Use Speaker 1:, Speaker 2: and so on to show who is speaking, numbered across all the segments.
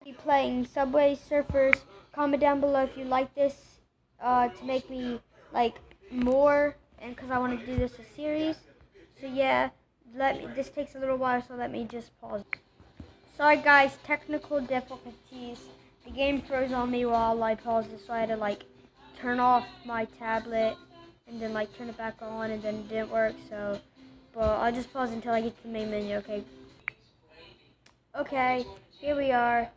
Speaker 1: Be playing Subway Surfers. Comment down below if you like this to make me like more, and because I want to do this a series. So yeah, this takes a little while, so let me just pause. Sorry guys, technical difficulties. The game froze on me while I paused it, so I had to like turn off my tablet and then like turn it back on, and then it didn't work. So, but I'll just pause until I get to the main menu. Okay, here we are.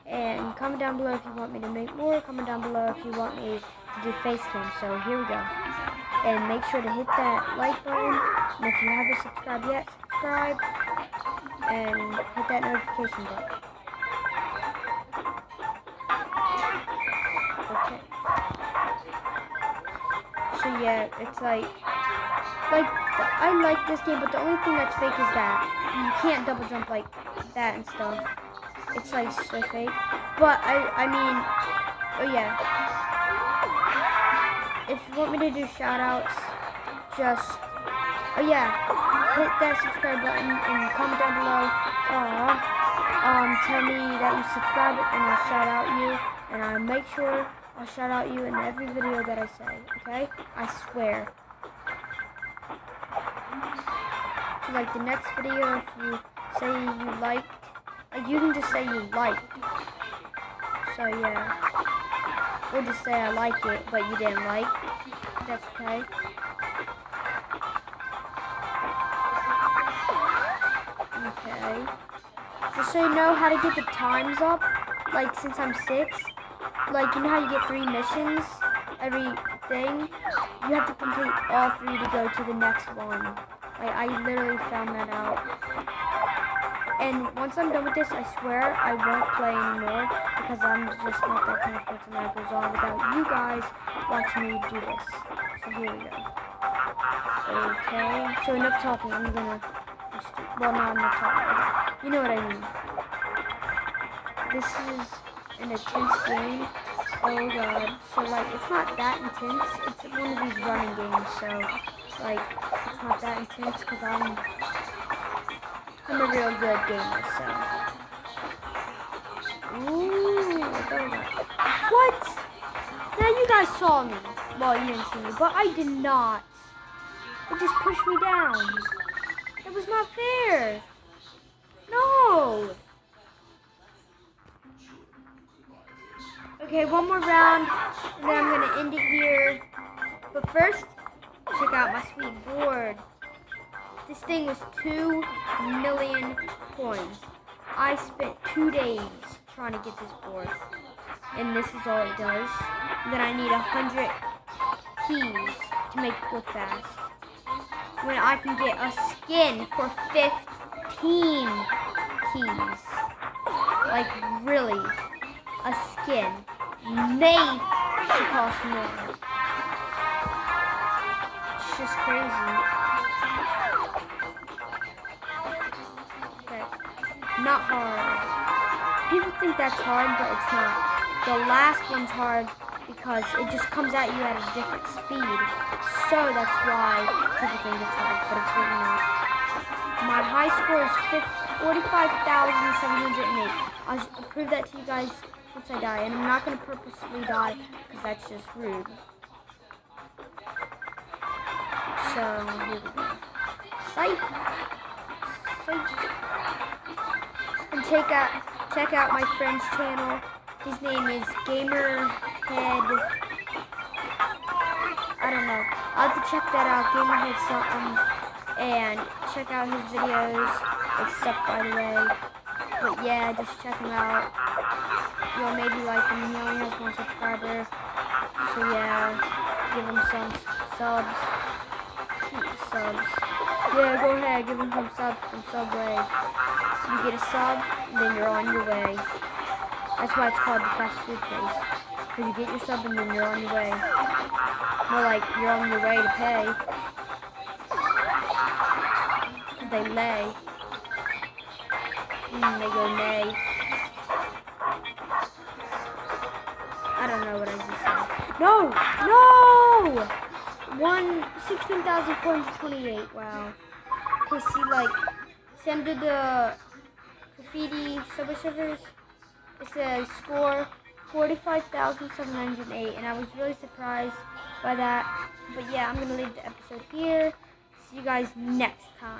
Speaker 1: And comment down below if you want me to make more. Comment down below if you want me to do face cam. So here we go. And make sure to hit that like button. And if you haven't subscribed yet, subscribe. And hit that notification button. Okay. So yeah, it's like I like this game, but the only thing that's fake is that you can't double jump like that and stuff. It's like so fake. But I mean, oh yeah. If you want me to do shout outs, just, oh yeah, hit that subscribe button and comment down below. Tell me that you subscribe and I'll shout out you. And I'll make sure I'll shout out you in every video that I say, okay? I swear. So like the next video, if you say you liked, like you can just say you liked. So yeah, or just say I like it, but you didn't like. That's okay. Okay. Just so you know how to get the times up, like since I'm 6, like you know how you get 3 missions every thing? You have to complete all 3 to go to the next one. Like I literally found that out. And once I'm done with this, I swear I won't play anymore because I'm just not that kind of person that goes on without you guys watching me do this. So here we go. Okay, so enough talking. I'm gonna, well, no, I'm not talking. You know what I mean. This is an intense game. Oh god. So like, it's not that intense. It's one of these running games. So like, it's not that intense because I'm a real good gamer, so. Ooh, what? Now you guys saw me. Well, you didn't see me, but I did not. It just pushed me down. That was not fair. No. Okay, one more round, and then I'm gonna end it here. But first, check out my sweet board. This thing was 2 million coins. I spent 2 days trying to get this board. And this is all it does. And then I need 100 keys to make it go fast. When I can get a skin for 15 keys. Like really, a skin may should cost more. It's just crazy. Not hard. People think that's hard, but it's not. The last one's hard because it just comes at you at a different speed. So that's why people think it's hard, but it's really not. My high score is 45,708. I'll prove that to you guys once I die, and I'm not going to purposely die because that's just rude. So here we go. Psych. And check out my friend's channel. His name is Gamerhead. I don't know. I'll have to check that out. Gamerhead something. And check out his videos. It's stuff, by the way. But yeah, just check him out. You'll maybe like him. He only has 1 subscriber. So yeah, give him some subs. Yeah, go ahead, give him some subs from Subway. You get a sub, and then you're on your way. That's why it's called the fast food place. Because you get your sub, and then you're on your way. More like you're on your way to pay. Because they lay. And they go nay. I don't know what I just said. No! No! 16,428. Wow. Okay, see, like, Sam did the graffiti Subway Surfers. It says score 45,708, and I was really surprised by that. But yeah, I'm gonna leave the episode here. See you guys next time.